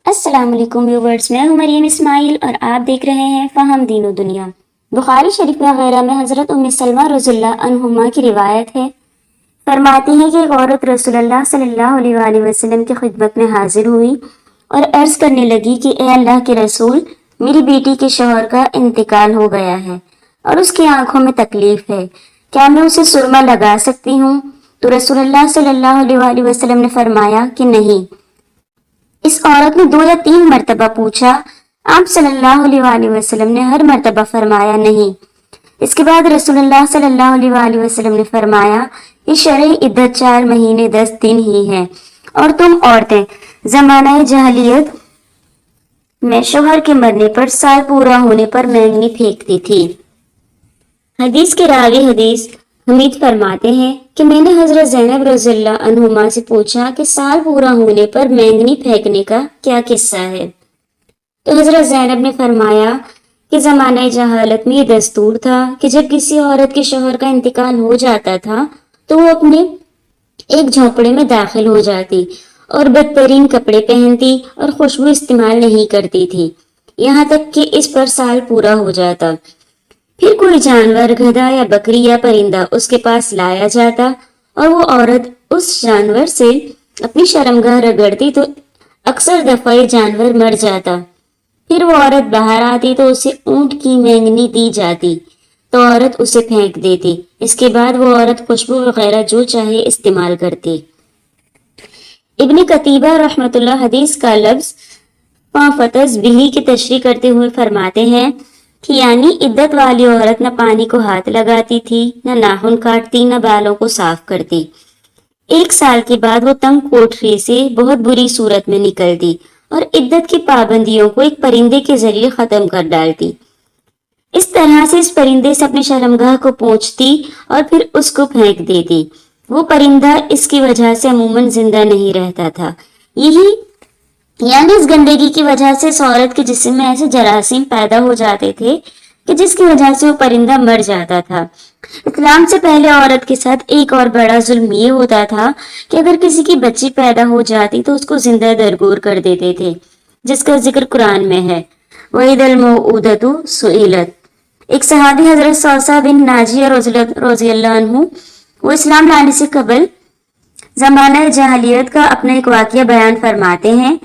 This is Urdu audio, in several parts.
السلام علیکم ویورز، میں ہوں مریم اسماعیل اور آپ دیکھ رہے ہیں فہم دین و دنیا۔ بخاری شریف وغیرہ میں حضرت ام سلمہ رضی اللہ عنہما کی روایت ہے، فرماتی ہیں کہ ایک عورت رسول اللہ صلی اللہ علیہ وآلہ وسلم کی خدمت میں حاضر ہوئی اور عرض کرنے لگی کہ اے اللہ کے رسول، میری بیٹی کے شوہر کا انتقال ہو گیا ہے اور اس کی آنکھوں میں تکلیف ہے، کیا میں اسے سرما لگا سکتی ہوں؟ تو رسول اللہ صلی اللہ علیہ وآلہ وسلم نے فرمایا کہ نہیں۔ اس عورت نے 2 یا 3 مرتبہ پوچھا، آپ صلی اللہ علیہ وآلہ وسلم نے ہر مرتبہ فرمایا نہیں۔ اس کے بعد رسول اللہ صلی اللہ علیہ وآلہ وسلم نے فرمایا کہ شرعی عدت 4 مہینے 10 دن ہی ہے، اور تم عورتیں زمانہ جاہلیت میں شوہر کے مرنے پر سال پورا ہونے پر مینگنی پھینکتی تھی۔ حدیث کے راوی حدیث حمید فرماتے ہیں کہ میں نے حضرت زینب رضی اللہ عنہما سے پوچھا کہ سال پورا ہونے پر مینگنی پھینکنے کا کیا قصہ ہے، تو حضرت زینب نے فرمایا کہ زمانہ جہالت میں یہ دستور تھا کہ جب کسی عورت کے شوہر کا انتقال ہو جاتا تھا تو وہ اپنے ایک جھونپڑے میں داخل ہو جاتی اور بدترین کپڑے پہنتی اور خوشبو استعمال نہیں کرتی تھی، یہاں تک کہ اس پر سال پورا ہو جاتا۔ پھر کوئی جانور، گدھا یا بکری یا پرندہ اس کے پاس لایا جاتا اور وہ عورت اس جانور سے اپنی شرمگاہ رگڑتی تو اکثر دفعہ یہ جانور مر جاتا۔ پھر وہ عورت باہر آتی تو اسے اونٹ کی مینگنی دی جاتی تو عورت اسے پھینک دیتی۔ اس کے بعد وہ عورت خوشبو وغیرہ جو چاہے استعمال کرتی۔ ابن قتیبہ رحمت اللہ حدیث کا لفظ فافتز بہی کی تشریح کرتے ہوئے فرماتے ہیں کہ یعنی عدت والی عورت نہ پانی کو ہاتھ لگاتی تھی، نہ ناخن کاٹتی، نہ بالوں کو صاف کرتی۔ 1 سال کے بعد وہ تنگ کوٹری سے بہت بری صورت میں نکلتی اور عدت کی پابندیوں کو ایک پرندے کے ذریعے ختم کر ڈالتی۔ اس طرح سے اس پرندے سے اپنے شرمگاہ کو پہنچتی اور پھر اس کو پھینک دیتی۔ وہ پرندہ اس کی وجہ سے عموماً زندہ نہیں رہتا تھا، یعنی اس گندگی کی وجہ سے اس عورت کے جسم میں ایسے جراثیم پیدا ہو جاتے تھے کہ جس کی وجہ سے وہ پرندہ مر جاتا تھا۔ اسلام سے پہلے عورت کے ساتھ ایک اور بڑا ظلم یہ ہوتا تھا کہ اگر کسی کی بچی پیدا ہو جاتی تو اس کو زندہ درگور کر دیتے تھے، جس کا ذکر قرآن میں ہے، وَإِذَا الْمَوْءُودَةُ سُئِلَتْ۔ ایک صحابی حضرت صوصہ بن ناجیہ رضی اللہ عنہ، وہ اسلام لانے سے قبل زمانہ جاہلیت کا اپنا ایک واقعہ بیان فرماتے ہیں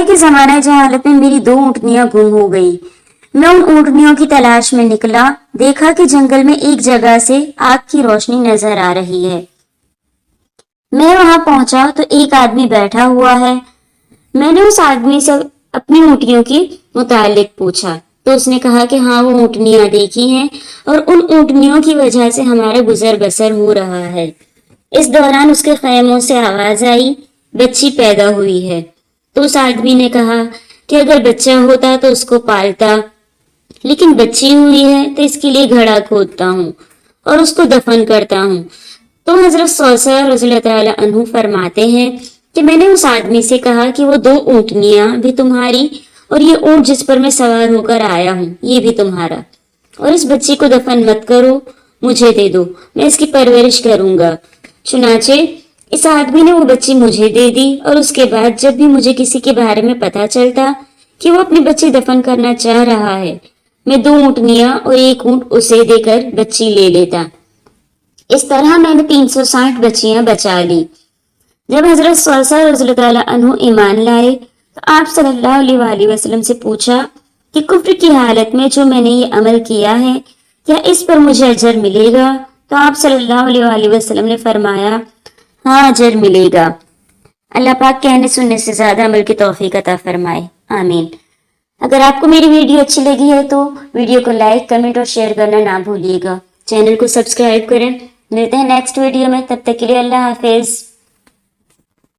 کہ زمانہ جہالت میں میری 2 اونٹنیاں گم ہو گئی۔ میں ان اونٹنیوں کی تلاش میں نکلا، دیکھا کہ جنگل میں ایک جگہ سے آگ کی روشنی نظر آ رہی ہے۔ میں وہاں پہنچا تو ایک آدمی بیٹھا ہوا ہے۔ میں نے اس آدمی سے اپنی اونٹنیوں کی متعلق پوچھا تو اس نے کہا کہ ہاں، وہ اونٹنیاں دیکھی ہیں اور ان اونٹنیوں کی وجہ سے ہمارا گزر بسر ہو رہا ہے۔ اس دوران اس کے خیموں سے آواز آئی، بچی پیدا ہوئی ہے۔ تو اس آدمی نے کہا کہ اگر بچہ ہوتا تو اس کو پالتا، لیکن بچی ہوئی ہے تو اس کے لیے گھڑا کھودتا ہوں اور اس کو دفن کرتا ہوں۔ تو حضرت صوصہ رضی اللہ تعالی عنہ فرماتے ہیں کہ میں نے اس آدمی سے کہا کہ وہ 2 اونٹنیاں بھی تمہاری اور یہ اونٹ جس پر میں سوار ہو کر آیا ہوں یہ بھی تمہارا، اور اس بچی کو دفن مت کرو، مجھے دے دو، میں اس کی پرورش کروں گا۔ چنانچہ اس آدمی نے وہ بچی مجھے دے دی، اور اس کے بعد جب بھی مجھے کسی کے بارے میں پتا چلتا کہ وہ اپنی بچی دفن کرنا چاہ رہا ہے، میں 2 اونٹنیاں اور 1 اونٹ اسے دے کر بچی لے لیتا۔ اس طرح میں نے 360 بچیاں بچا لی۔ جب حضرت صوصہ رضی اللہ تعالیٰ عنہ ایمان لائے تو آپ صلی اللہ علیہ وآلہ وسلم سے پوچھا کہ کفر کی حالت میں جو میں نے یہ عمل کیا ہے کیا اس پر مجھے اجر ملے گا؟ تو آپ صلی اللہ علیہ وآلہ وسلم نے فرمایا ہاں، اجر ملے گا۔ اللہ پاک کہنے سننے سے زیادہ عمل کی توفیق عطا فرمائے، آمین۔ اگر آپ کو میری ویڈیو اچھی لگی ہے تو ویڈیو کو لائک، کمنٹ اور شیئر کرنا نہ بھولیے گا۔ چینل کو سبسکرائب کریں۔ ملتے ہیں نیکسٹ ویڈیو میں، تب تک کے لیے اللہ حافظ۔